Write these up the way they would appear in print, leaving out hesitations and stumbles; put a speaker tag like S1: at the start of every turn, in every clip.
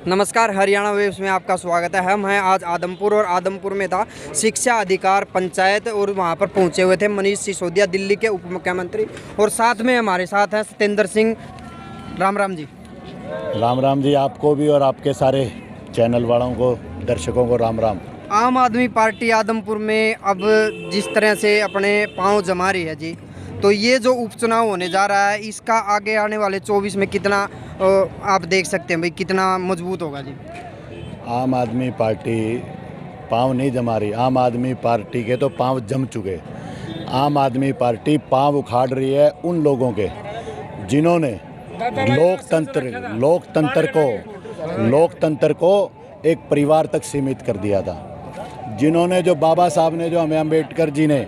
S1: नमस्कार, हरियाणा वेव्स में आपका स्वागत है। हम हैं आज आदमपुर और आदमपुर में था शिक्षा अधिकार पंचायत और वहां पर पहुंचे हुए थे मनीष सिसोदिया, दिल्ली के उप मुख्यमंत्री, और साथ में हमारे साथ हैं सत्येंद्र सिंह। राम राम जी।
S2: राम राम जी, आपको भी और आपके सारे चैनल वालों को, दर्शकों को राम राम।
S1: आम आदमी पार्टी आदमपुर में अब जिस तरह से अपने पांव जमा रही है जी, तो ये जो उपचुनाव होने जा रहा है इसका आगे आने वाले 24 में कितना आप देख सकते हैं भाई, कितना मजबूत होगा जी?
S2: आम आदमी पार्टी पाँव नहीं जमा रही, आम आदमी पार्टी के तो पाँव जम चुके। आम आदमी पार्टी पाँव उखाड़ रही है उन लोगों के जिन्होंने लोकतंत्र को एक परिवार तक सीमित कर दिया था, जिन्होंने जो बाबा साहब ने, जो हमें अम्बेडकर जी ने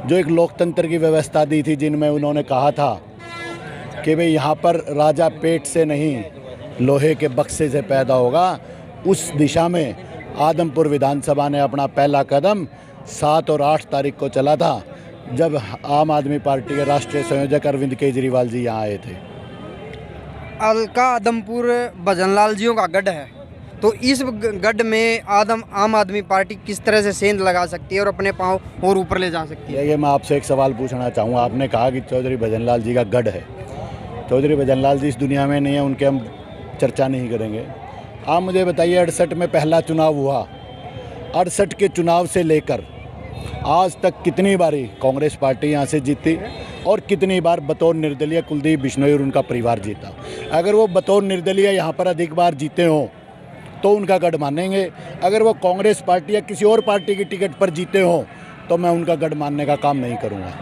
S2: जो एक लोकतंत्र की व्यवस्था दी थी, जिनमें उन्होंने कहा था कि भाई यहाँ पर राजा पेट से नहीं लोहे के बक्से से पैदा होगा, उस दिशा में आदमपुर विधानसभा ने अपना पहला कदम 7 और 8 तारीख को चला था, जब आम आदमी पार्टी के राष्ट्रीय संयोजक अरविंद केजरीवाल जी यहाँ आए थे।
S1: अलका आदमपुर भजनलाल जियों का गढ़ है, तो इस गढ़ में आम आदमी पार्टी किस तरह से सेंध लगा सकती है और अपने पांव और ऊपर ले जा सकती है?
S2: ये मैं आपसे एक सवाल पूछना चाहूँगा। आपने कहा कि चौधरी भजनलाल जी का गढ़ है। चौधरी भजनलाल जी इस दुनिया में नहीं है, उनके हम चर्चा नहीं करेंगे। आप मुझे बताइए, 68 में पहला चुनाव हुआ, 68 के चुनाव से लेकर आज तक कितनी बारी कांग्रेस पार्टी यहाँ से जीती और कितनी बार बतौर निर्दलीय कुलदीप बिश्नोई और उनका परिवार जीता? अगर वो बतौर निर्दलीय यहाँ पर अधिक बार जीते हों तो उनका गढ़ मानेंगे, अगर वो कांग्रेस पार्टी या किसी और पार्टी की टिकट पर जीते हों तो मैं उनका गढ़ मानने का काम नहीं करूँगा।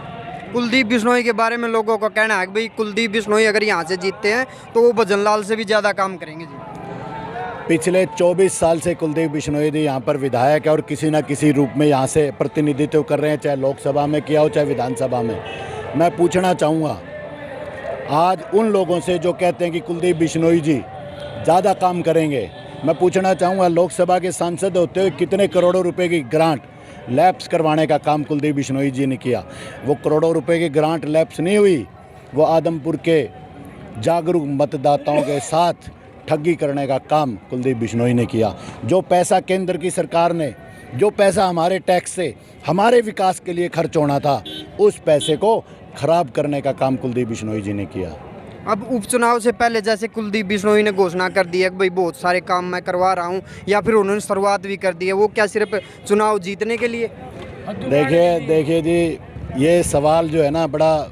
S1: कुलदीप बिश्नोई के बारे में लोगों का कहना है कि भाई कुलदीप बिश्नोई अगर यहाँ से जीतते हैं तो वो भजनलाल से भी ज़्यादा काम करेंगे जी।
S2: पिछले 24 साल से कुलदीप बिश्नोई जी यहाँ पर विधायक है और किसी न किसी रूप में यहाँ से प्रतिनिधित्व कर रहे हैं, चाहे लोकसभा में किया हो चाहे विधानसभा में। मैं पूछना चाहूँगा आज उन लोगों से जो कहते हैं कि कुलदीप बिश्नोई जी ज़्यादा काम करेंगे, मैं पूछना चाहूँगा लोकसभा के सांसद होते हुए कितने करोड़ों रुपए की ग्रांट लैप्स करवाने का काम कुलदीप बिश्नोई जी ने किया? वो करोड़ों रुपए की ग्रांट लैप्स नहीं हुई, वो आदमपुर के जागरूक मतदाताओं के साथ ठगी करने का काम कुलदीप बिश्नोई ने किया। जो पैसा केंद्र की सरकार ने, जो पैसा हमारे टैक्स से हमारे विकास के लिए खर्च होना था, उस पैसे को खराब करने का काम कुलदीप बिश्नोई जी ने किया।
S1: अब उपचुनाव से पहले जैसे कुलदीप बिश्नोई ने घोषणा कर दी है कि भाई बहुत सारे काम मैं करवा रहा हूं, या फिर उन्होंने शुरुआत भी कर दी है, वो क्या सिर्फ चुनाव जीतने के लिए?
S2: देखिए जी, ये सवाल जो है ना बड़ा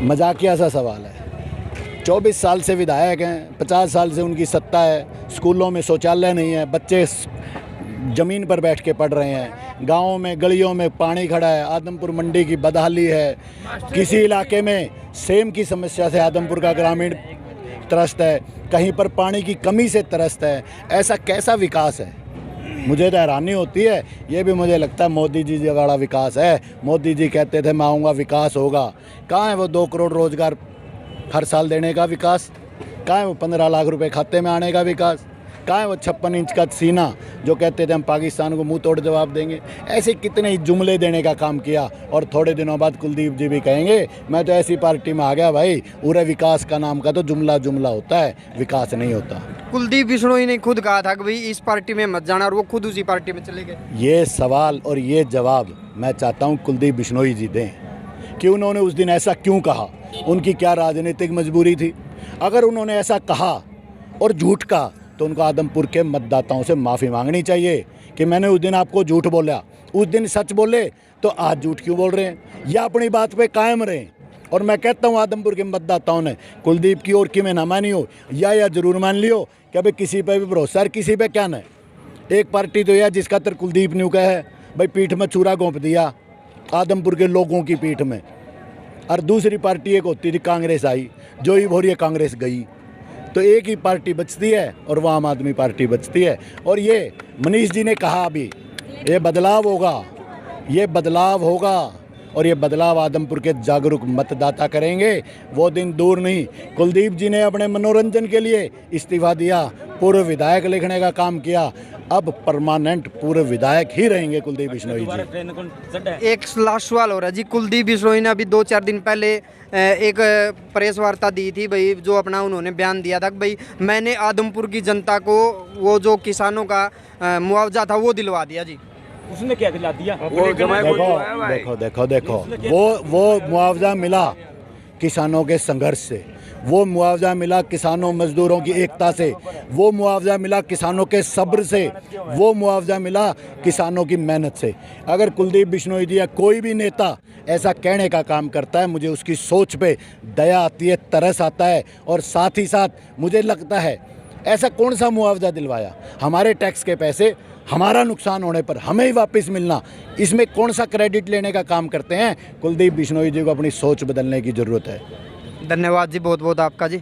S2: मजाकिया सा सवाल है। 24 साल से विधायक हैं, 50 साल से उनकी सत्ता है, स्कूलों में शौचालय नहीं है, बच्चे ज़मीन पर बैठ के पढ़ रहे हैं, गाँवों में गलियों में पानी खड़ा है, आदमपुर मंडी की बदहाली है, किसी इलाके में सेम की समस्या से आदमपुर का ग्रामीण त्रस्त है, कहीं पर पानी की कमी से त्रस्त है। ऐसा कैसा विकास है? मुझे तो हैरानी होती है। ये भी मुझे लगता है मोदी जी जगाड़ा विकास है। मोदी जी कहते थे मैं आऊँगा विकास होगा, कहाँ है वो 2 करोड़ रोजगार हर साल देने का विकास? कहाँ है वो 15 लाख रुपए खाते में आने का विकास? कहाँ है वो 56 इंच का सीना जो कहते थे हम पाकिस्तान को मुंह तोड़ जवाब देंगे? ऐसे कितने ही जुमले देने का काम किया, और थोड़े दिनों बाद कुलदीप जी भी कहेंगे मैं तो ऐसी पार्टी में आ गया भाई, पूरे विकास का नाम का तो जुमला होता है, विकास नहीं होता।
S1: कुलदीप बिश्नोई ने खुद कहा था कि भाई इस पार्टी में मत जाना, और वो खुद उसी पार्टी में चले गए।
S2: ये सवाल और ये जवाब मैं चाहता हूँ कुलदीप बिश्नोई जी दें कि उन्होंने उस दिन ऐसा क्यों कहा, उनकी क्या राजनीतिक मजबूरी थी? अगर उन्होंने ऐसा कहा और झूठ कहा तो उनको आदमपुर के मतदाताओं से माफ़ी मांगनी चाहिए कि मैंने उस दिन आपको झूठ बोला, उस दिन सच बोले तो आज झूठ क्यों बोल रहे हैं, या अपनी बात पे कायम रहें। और मैं कहता हूँ आदमपुर के मतदाताओं ने कुलदीप की और कि मैं ना मानी हो या ज़रूर मान लियो कि अभी किसी पे भी भरोसा है, किसी पे क्या न। एक पार्टी तो यह जिसका तर कुलदीप ने कहा है भाई पीठ में चूरा घोंप दिया आदमपुर के लोगों की पीठ में, और दूसरी पार्टी एक होती थी कांग्रेस आई, जो ही भोरिए कांग्रेस गई, तो एक ही पार्टी बचती है और वो आम आदमी पार्टी बचती है। और ये मनीष जी ने कहा अभी ये बदलाव होगा, और ये बदलाव आदमपुर के जागरूक मतदाता करेंगे। वो दिन दूर नहीं। कुलदीप जी ने अपने मनोरंजन के लिए इस्तीफा दिया, पूर्व विधायक लिखने का काम किया, अब परमानेंट पूर्व विधायक ही रहेंगे कुलदीप बिश्नोई जी।
S1: एक लास्ट सवाल हो रहा है जी, कुलदीप बिश्नोई ने अभी 2-4 दिन पहले एक प्रेस वार्ता दी थी भाई, जो अपना उन्होंने बयान दिया था कि भाई मैंने आदमपुर की जनता को वो जो किसानों का मुआवजा था वो दिलवा दिया जी।
S3: उसने क्या दिला दिया?
S2: देखो देखो देखो वो मुआवजा मिला किसानों के संघर्ष से, वो मुआवजा मिला किसानों मजदूरों की एकता से, वो मुआवजा मिला किसानों के सब्र से, वो मुआवजा मिला किसानों की मेहनत से। अगर कुलदीप बिश्नोई जी या कोई भी नेता ऐसा कहने का काम करता है, मुझे उसकी सोच पे दया आती है, तरस आता है। और साथ ही साथ मुझे लगता है ऐसा कौन सा मुआवजा दिलवाया, हमारे टैक्स के पैसे हमारा नुकसान होने पर हमें ही वापस मिलना, इसमें कौन सा क्रेडिट लेने का काम करते हैं? कुलदीप बिश्नोई जी को अपनी सोच बदलने की ज़रूरत है।
S1: धन्यवाद जी, बहुत बहुत आपका जी।